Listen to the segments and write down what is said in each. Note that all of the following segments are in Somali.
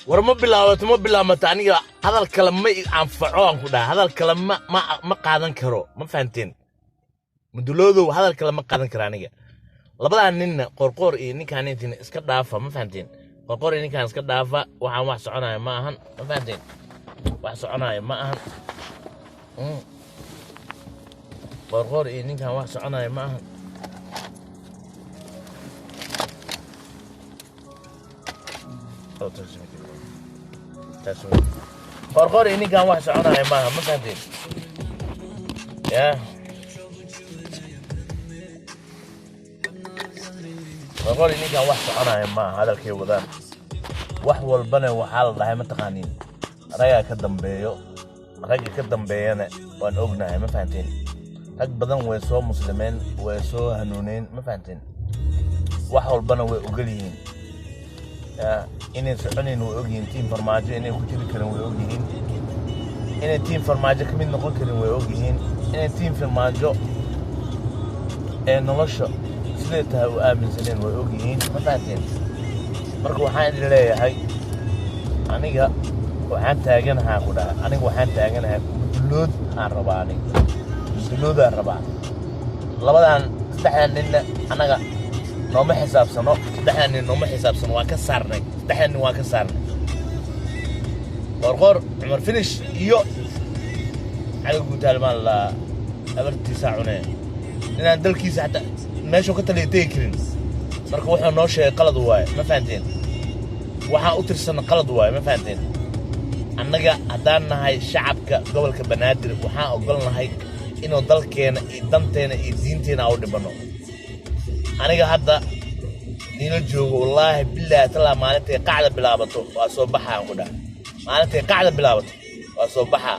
ورما بالله ما تعني هذا الكلام ما ينفعون كده هذا الكلام ما قادن كرو ما فهمتين مدلودو هذا الكلام ما قادن كرانية لبدا نين قرقور إيه نكان إنتين إسكت دافع ما فهمتين قرقور إيه نكان إسكت دافع وحنا واحد عنا ما هن ما فهمتين واحد عنا ما هن قرقور إيه نكان واحد عنا ما هن قرقور إني كان واحد عنا ما فهمتين يا قرقور إني كان واحد عنا ما هذا الكيو وذا وحول البنا وحال الله ما تقانين رأي كدم بيو رأي كدم بيانا وان أغنى ما فهمتين رأي بدن ويسو مسلمين ويسو هنونين ما فهمتين وحول البنا ويقليين inay soconayn way ogyihiin team farmaajo inay ku jiri karin way ogyihiin inay team farmaajo kamid noqon karin way ogyihiin inay team farmaajo ee nolosha sidee tahay u aaminsaneen way ogyihiin ma fahanteen marka waxaan idin leeyahay aniga waxaan taaganahay ku dhahay aniga waxaan taaganahay dulood aan rabaa aniga dulood aan rabaa labadan saddexdan ninna anaga نوما حساب سنو دحني نوما حساب سنو وكسرني دحني وكسرني غرغر عمر فينش يو على قلت المال لا أبرت ساعونين لأن دلكيس حتى ماشي وقت اللي تيكرين مركب وحنا نوش قلد واي ما فهمتين وحنا أطر سنة قلد واي ما فهمتين أننا هدانا هاي شعبك قبل كبنادر وحنا قلنا هاي إنه دلكينا إدمتين إدينتين أو دبنو aniga hadda nina joogo wallahi billahi tala maalintii qacda bilaabato waa soo baxaan ku dhahay maalintii qacda bilaabato waa soo baxaa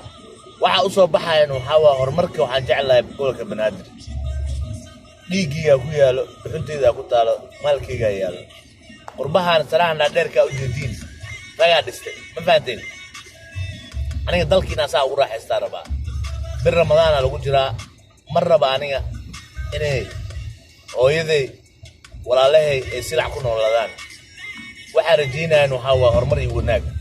waxa u soo baxayeen waxa waa horumarka waxaan jeclahay gobolka banaadir dhiigiga ku yaalo xunteeda ku taalo maalkayga yaalo qurbahan salaana dheerka u jeedin raga dhistay ma fahanteen aniga dalkiina saa ugu raaxaystaa rabaa bir ramadaan lagu jiraa mar raba aniga inay hooyaday walaalahay ay silac ku noolaadaan waxa rajeynayaan waxa waa horumar iyo wanaag